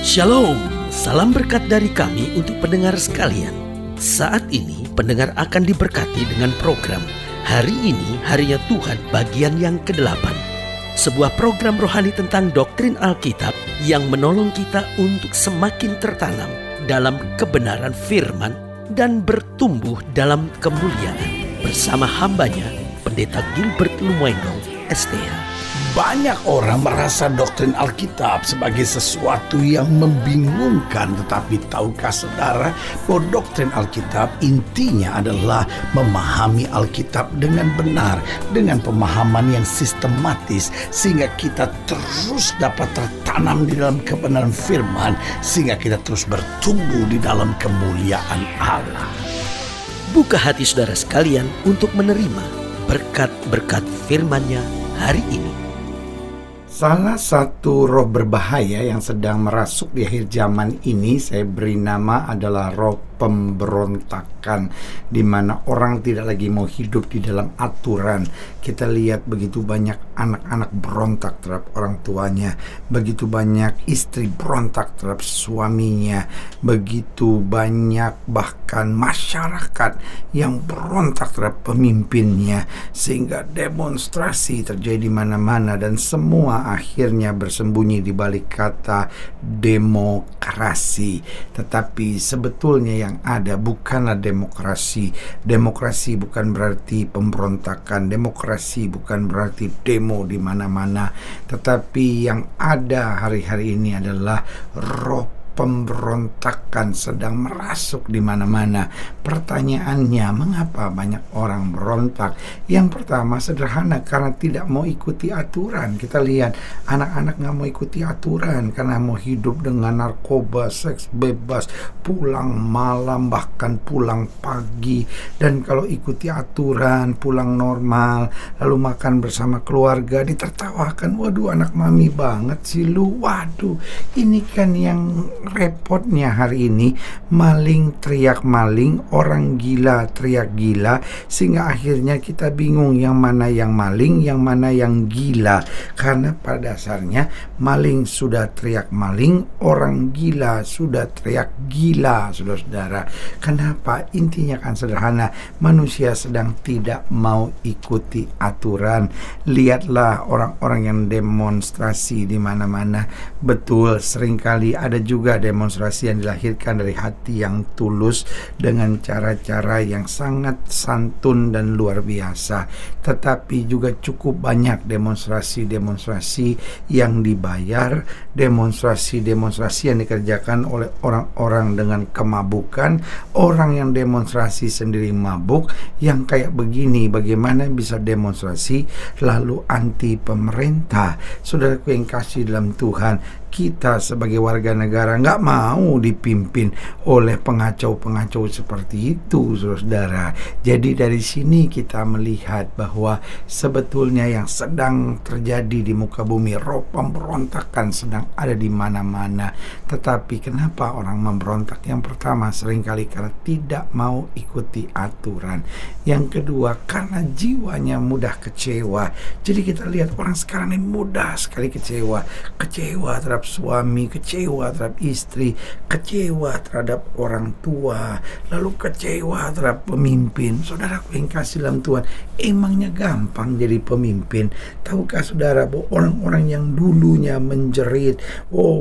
Shalom, salam berkat dari kami untuk pendengar sekalian. Saat ini pendengar akan diberkati dengan program Hari Ini Harinya Tuhan bagian yang ke-8. Sebuah program rohani tentang doktrin Alkitab yang menolong kita untuk semakin tertanam dalam kebenaran firman dan bertumbuh dalam kemuliaan. Bersama hambanya, Pendeta Gilbert Lumendo, STH. Banyak orang merasa doktrin Alkitab sebagai sesuatu yang membingungkan. Tetapi tahukah saudara bahwa doktrin Alkitab intinya adalah memahami Alkitab dengan benar, dengan pemahaman yang sistematis, sehingga kita terus dapat tertanam di dalam kebenaran firman, sehingga kita terus bertumbuh di dalam kemuliaan Allah. Buka hati saudara sekalian untuk menerima berkat-berkat firman-Nya hari ini. Salah satu roh berbahaya yang sedang merasuk di akhir zaman ini saya beri nama adalah roh pemberontakan, di mana orang tidak lagi mau hidup di dalam aturan. Kita lihat begitu banyak anak-anak berontak terhadap orang tuanya, begitu banyak istri berontak terhadap suaminya, begitu banyak bahkan masyarakat yang berontak terhadap pemimpinnya, sehingga demonstrasi terjadi di mana-mana dan semua akhirnya bersembunyi di balik kata demokrasi. Tetapi sebetulnya yang ada bukanlah demokrasi. Demokrasi bukan berarti pemberontakan. Demokrasi bukan berarti demo di mana-mana. Tetapi yang ada hari-hari ini adalah roh pemberontakan sedang merasuk di mana-mana. Pertanyaannya, mengapa banyak orang berontak? Yang pertama sederhana, karena tidak mau ikuti aturan. Kita lihat anak-anak nggak mau ikuti aturan karena mau hidup dengan narkoba, seks bebas, pulang malam bahkan pulang pagi. Dan kalau ikuti aturan, pulang normal, lalu makan bersama keluarga, ditertawakan. Waduh, anak mami banget sih lu. Waduh, ini kan yang repotnya hari ini. Maling teriak maling, orang gila teriak gila, sehingga akhirnya kita bingung yang mana yang maling, yang mana yang gila. Karena pada dasarnya maling sudah teriak maling, orang gila sudah teriak gila, saudara-saudara. Kenapa? Intinya kan sederhana, manusia sedang tidak mau ikuti aturan. Lihatlah orang-orang yang demonstrasi di mana-mana. Betul, seringkali ada juga demonstrasi yang dilahirkan dari hati yang tulus dengan cara-cara yang sangat santun dan luar biasa. Tetapi juga cukup banyak demonstrasi-demonstrasi yang dibayar, demonstrasi-demonstrasi yang dikerjakan oleh orang-orang dengan kemabukan, orang yang demonstrasi sendiri mabuk. Yang kayak begini, bagaimana bisa demonstrasi lalu anti pemerintah? Saudaraku yang kasih dalam Tuhan, kita sebagai warga negara nggak mau dipimpin oleh pengacau-pengacau seperti itu, saudara. Jadi dari sini kita melihat bahwa sebetulnya yang sedang terjadi di muka bumi, roh pemberontakan sedang ada di mana-mana. Tetapi kenapa orang memberontak? Yang pertama, seringkali karena tidak mau ikuti aturan. Yang kedua, karena jiwanya mudah kecewa. Jadi kita lihat orang sekarang ini mudah sekali kecewa terhadap suami, kecewa terhadap istri, kecewa terhadap orang tua, lalu kecewa terhadap pemimpin. Saudaraku yang kasih dalam Tuhan, emangnya gampang jadi pemimpin? Tahukah saudara bahwa orang-orang yang dulunya menjerit,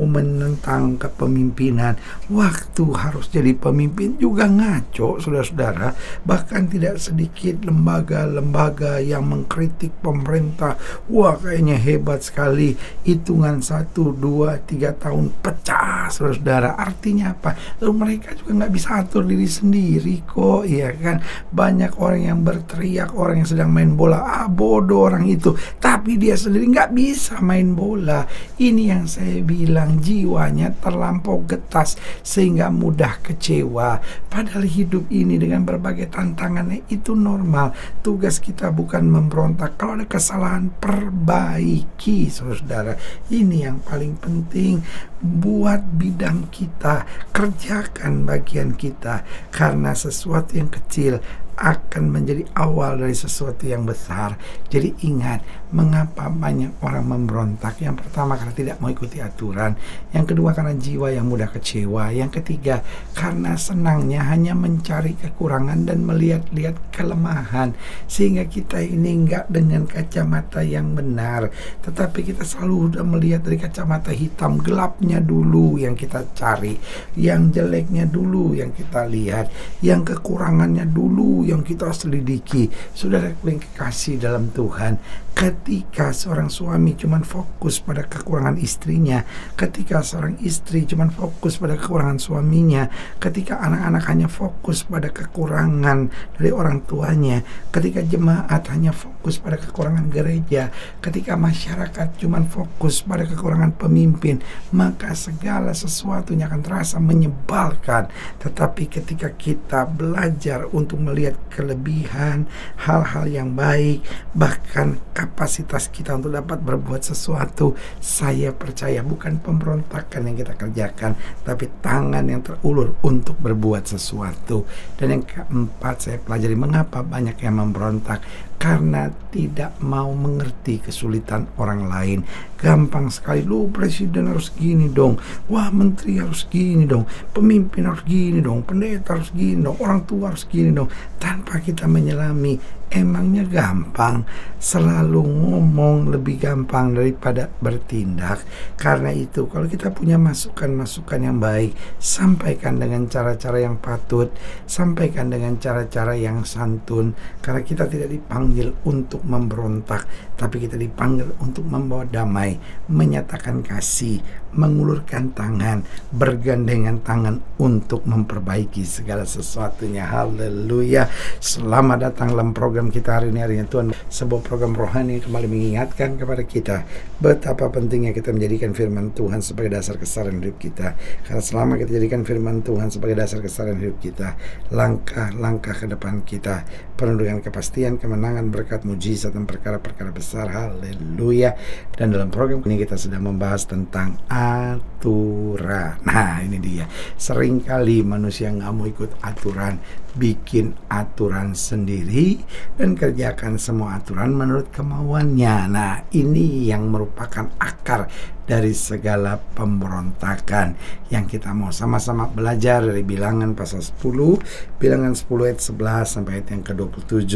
menentang kepemimpinan, waktu harus jadi pemimpin juga ngaco, saudara-saudara. Bahkan tidak sedikit lembaga-lembaga yang mengkritik pemerintah. Wah, kayaknya hebat sekali, hitungan 1, 2, 3 tahun pecah, saudara-saudara. Artinya apa? Lalu mereka juga nggak bisa atur diri sendiri kok, ya kan? Banyak orang yang berteriak, orang yang sedang main bola, bodoh orang itu, tapi dia sendiri nggak bisa main bola. Ini yang saya bilang, jiwanya terlampau getas sehingga mudah kecewa. Padahal hidup ini dengan berbagai tantangannya itu normal. Tugas kita bukan memberontak. Kalau ada kesalahan, perbaiki, saudara. Ini yang paling penting. Buat bidang kita, kerjakan bagian kita. Karena sesuatu yang kecil akan menjadi awal dari sesuatu yang besar. Jadi ingat, mengapa banyak orang memberontak? Yang pertama karena tidak mau ikuti aturan, yang kedua karena jiwa yang mudah kecewa, yang ketiga karena senangnya hanya mencari kekurangan dan melihat-lihat kelemahan, sehingga kita ini enggak dengan kacamata yang benar, tetapi kita selalu sudah melihat dari kacamata hitam. Gelapnya dulu yang kita cari, yang jeleknya dulu yang kita lihat, yang kekurangannya dulu yang kita selidiki. Saudara yang kekasih dalam Tuhan, ketika seorang suami cuma fokus pada kekurangan istrinya, ketika seorang istri cuma fokus pada kekurangan suaminya, ketika anak-anak hanya fokus pada kekurangan dari orang tuanya, ketika jemaat hanya fokus pada kekurangan gereja, ketika masyarakat cuma fokus pada kekurangan pemimpin, maka segala sesuatunya akan terasa menyebalkan. Tetapi ketika kita belajar untuk melihat kelebihan, hal-hal yang baik, bahkan kapasitas kita untuk dapat berbuat sesuatu, saya percaya bukan pemberontakan yang kita kerjakan, tapi tangan yang terulur untuk berbuat sesuatu. Dan yang keempat, saya pelajari mengapa banyak yang memberontak, karena tidak mau mengerti kesulitan orang lain. Gampang sekali, lu presiden harus gini dong, wah menteri harus gini dong, pemimpin harus gini dong, pendeta harus gini dong, orang tua harus gini dong, tanpa kita menyelami. Emangnya gampang? Selalu ngomong lebih gampang daripada bertindak. Karena itu kalau kita punya masukan-masukan yang baik, sampaikan dengan cara-cara yang patut, sampaikan dengan cara-cara yang santun. Karena kita tidak dipanggil untuk memberontak, tapi kita dipanggil untuk membawa damai, menyatakan kasih, mengulurkan tangan, bergandengan tangan untuk memperbaiki segala sesuatunya. Haleluya. Selamat datang dalam program kita hari ini, harinya Tuhan. Sebuah program rohani kembali mengingatkan kepada kita betapa pentingnya kita menjadikan firman Tuhan sebagai dasar kesabaran hidup kita. Karena selama kita jadikan firman Tuhan sebagai dasar kesabaran hidup kita, langkah-langkah ke depan kita penuh dengan kepastian, kemenangan, berkat, mujizat, dan perkara-perkara besar. Haleluya. Dan dalam program ini kita sedang membahas tentang aturan. Nah, ini dia. Seringkali manusia nggak mau ikut aturan, bikin aturan sendiri dan kerjakan semua aturan menurut kemauannya. Nah, ini yang merupakan akar dari segala pemberontakan yang kita mau sama-sama belajar dari Bilangan pasal 10, Bilangan 10 ayat 11 sampai ayat yang ke-27.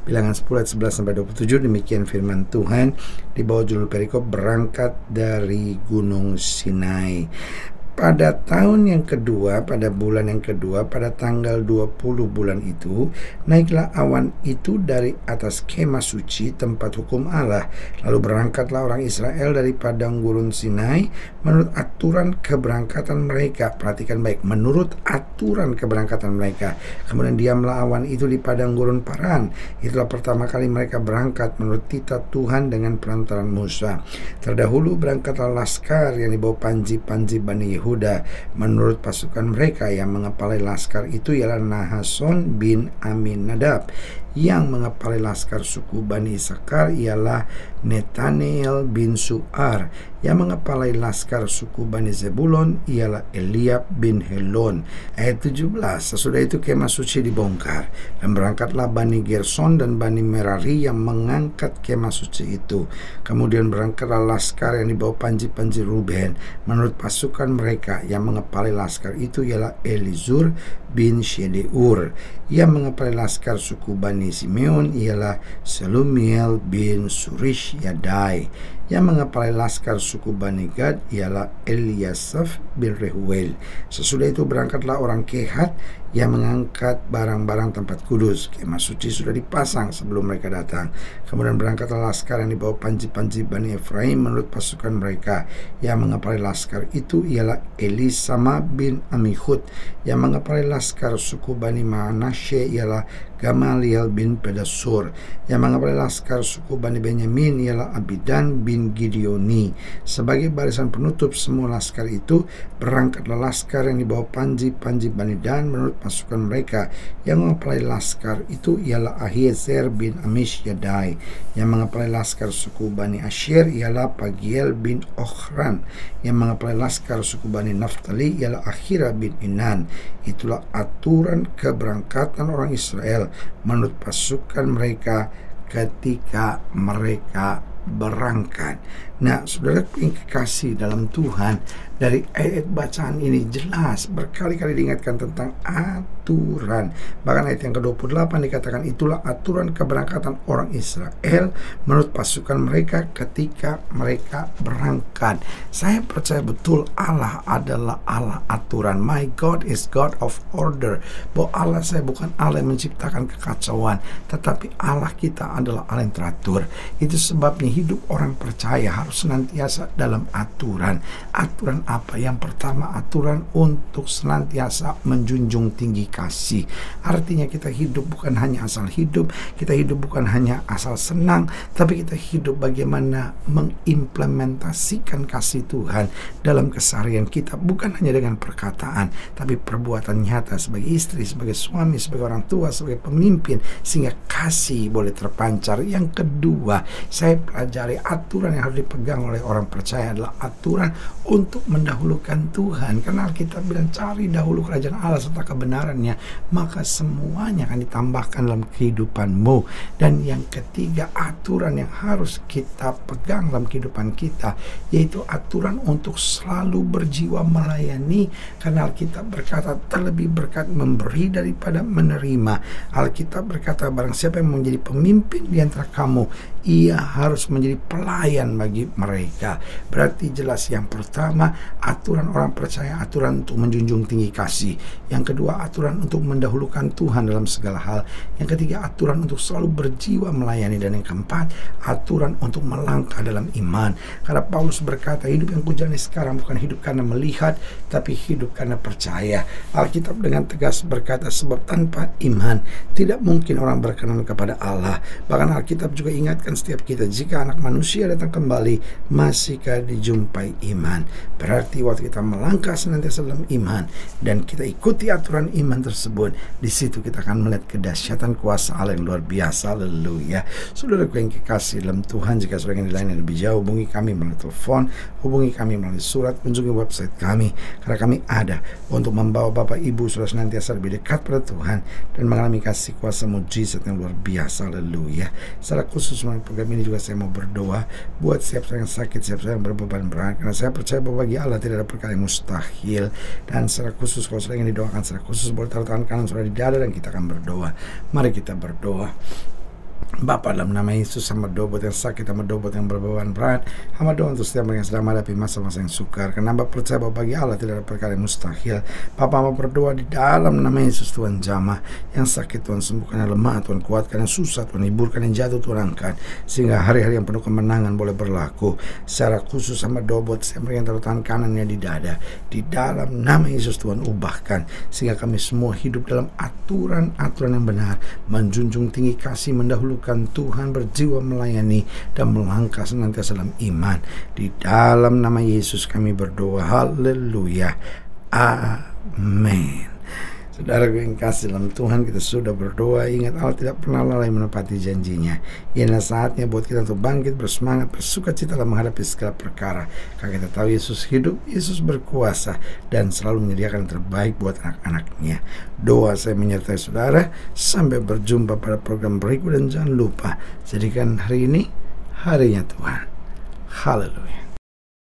Bilangan 10 ayat 11 sampai 27, demikian firman Tuhan di bawah judul perikop berangkat dari Gunung Sinai. Pada tahun yang kedua, pada bulan yang kedua, pada tanggal 20 bulan itu, naiklah awan itu dari atas kemah suci tempat hukum Allah. Lalu berangkatlah orang Israel dari padang gurun Sinai menurut aturan keberangkatan mereka. Perhatikan baik, menurut aturan keberangkatan mereka. Kemudian diamlah awan itu di padang gurun Paran. Itulah pertama kali mereka berangkat menurut titah Tuhan dengan perantaran Musa. Terdahulu berangkatlah laskar yang dibawa panji-panji Bani Yehuda. Menurut pasukan mereka, yang mengepalai laskar itu ialah Nahason bin Aminadab. Yang mengepalai laskar suku Bani Isakar ialah Netanel bin Suar. Yang mengepalai laskar suku Bani Zebulon ialah Eliab bin Helon. Ayat 17, sesudah itu kemah suci dibongkar, dan berangkatlah Bani Gerson dan Bani Merari yang mengangkat kemah suci itu. Kemudian berangkatlah laskar yang dibawa panji-panji Ruben. Menurut pasukan mereka, yang mengepalai laskar itu ialah Elizur bin Shedeur. Yang mengepalai laskar suku Bani Simeon ialah Selumiel bin Surish Yadai. Yang mengepalai laskar suku Bani Gad ialah Eliasaf bin Rehuel. Sesudah itu berangkatlah orang Kehat yang mengangkat barang-barang tempat kudus. Kemah suci sudah dipasang sebelum mereka datang. Kemudian berangkatlah laskar yang dibawa panji-panji Bani Efraim menurut pasukan mereka. Yang mengepalai laskar itu ialah Elisama bin Amihud. Yang mengepalai laskar suku Bani Manasye ialah Gamaliel bin Pedasur. Yang mengepalai laskar suku Bani Benyamin ialah Abidan bin bin Gideoni. Sebagai barisan penutup semua laskar itu, berangkatlah laskar yang dibawa panji-panji Bani Dan menurut pasukan mereka. Yang mengepalai laskar itu ialah Ahiezer bin Amishyadai. Yang mengepalai laskar suku Bani Asher ialah Pagiel bin Ochran. Yang mengepalai laskar suku Bani Naftali ialah Akhira bin Inan. Itulah aturan keberangkatan orang Israel menurut pasukan mereka ketika mereka berangkat. Nah, saudara yang kekasih dalam Tuhan, dari ayat bacaan ini jelas berkali-kali diingatkan tentang aturan. Bahkan ayat yang ke-28 dikatakan itulah aturan keberangkatan orang Israel menurut pasukan mereka ketika mereka berangkat. Saya percaya betul Allah adalah Allah aturan. My God is God of order. Bahwa Allah saya bukan Allah yang menciptakan kekacauan, tetapi Allah kita adalah Allah yang teratur. Itu sebabnya hidup orang percaya harus senantiasa dalam aturan. Aturan apa? Yang pertama, aturan untuk senantiasa menjunjung tinggi kasih. Artinya kita hidup bukan hanya asal hidup, kita hidup bukan hanya asal senang, tapi kita hidup bagaimana mengimplementasikan kasih Tuhan dalam keseharian kita, bukan hanya dengan perkataan, tapi perbuatan nyata sebagai istri, sebagai suami, sebagai orang tua, sebagai pemimpin, sehingga kasih boleh terpancar. Yang kedua, saya pelajari aturan yang harus dipegang oleh orang percaya adalah aturan untuk mendahulukan Tuhan. Karena Alkitab bilang cari dahulu kerajaan Allah serta kebenarannya, maka semuanya akan ditambahkan dalam kehidupanmu. Dan yang ketiga, aturan yang harus kita pegang dalam kehidupan kita, yaitu aturan untuk selalu berjiwa melayani. Karena Alkitab berkata terlebih berkat memberi daripada menerima. Alkitab berkata barang siapa yang menjadi pemimpin di antara kamu, ia harus menjadi pelayan bagi mereka. Berarti jelas yang pertama, aturan orang percaya, aturan untuk menjunjung tinggi kasih. Yang kedua, aturan untuk mendahulukan Tuhan dalam segala hal. Yang ketiga, aturan untuk selalu berjiwa melayani. Dan yang keempat, aturan untuk melangkah dalam iman. Karena Paulus berkata, hidup yang kujalani sekarang bukan hidup karena melihat, tapi hidup karena percaya. Alkitab dengan tegas berkata, sebab tanpa iman tidak mungkin orang berkenan kepada Allah. Bahkan Alkitab juga ingatkan setiap kita, jika anak manusia datang kembali, masihkah dijumpai iman? Berarti waktu kita melangkah senantiasa dalam iman dan kita ikuti aturan iman tersebut, di situ kita akan melihat kedahsyatan kuasa Allah yang luar biasa. Haleluya. Saudaraku yang kekasih dalam Tuhan, jika saudara yang lain yang lebih jauh, hubungi kami melalui telepon, hubungi kami melalui surat, kunjungi website kami, karena kami ada untuk membawa Bapak Ibu saudara senantiasa lebih dekat pada Tuhan dan mengalami kasih kuasa mujizat yang luar biasa. Haleluya. Secara khusus melalui program ini juga saya mau berdoa buat siap yang sakit, siap yang berbeban berat, karena saya percaya bahwa bagi Allah tidak ada perkara yang mustahil. Dan secara khusus kalau saudara ingin didoakan secara khusus, boleh taruh tangan kanan saudara di dada dan kita akan berdoa. Mari kita berdoa. Bapa, dalam nama Yesus, hamba doa buat yang sakit, hamba doa buat yang berbeban berat, hamba doa untuk setiap yang sedang menghadapi masa-masa yang sukar. Karena hamba percaya bahwa bagi Allah tidak ada perkara yang mustahil. Bapa, hamba berdoa di dalam nama Yesus, Tuhan jamah yang sakit, Tuhan sembuhkan, yang lemah Tuhan kuatkan, yang susah Tuhan hiburkan, yang jatuh Tuhan angkat, sehingga hari-hari yang penuh kemenangan boleh berlaku. Secara khusus hamba doa buat setiap yang taruh tangan kanannya di dada, di dalam nama Yesus Tuhan ubahkan, sehingga kami semua hidup dalam aturan-aturan yang benar, menjunjung tinggi kasih, mendahulukan Tuhan, berjiwa melayani, dan melangkah senantiasa dalam iman. Di dalam nama Yesus kami berdoa. Haleluya. Amin. Saudara yang kasih dalam Tuhan, kita sudah berdoa. Ingat, Allah tidak pernah lalai menepati janjinya. Inilah saatnya buat kita untuk bangkit, bersemangat, bersuka cita dalam menghadapi segala perkara. Karena kita tahu Yesus hidup, Yesus berkuasa, dan selalu menyediakan yang terbaik buat anak-anaknya. Doa saya menyertai saudara. Sampai berjumpa pada program berikut, dan jangan lupa, jadikan hari ini harinya Tuhan. Haleluya.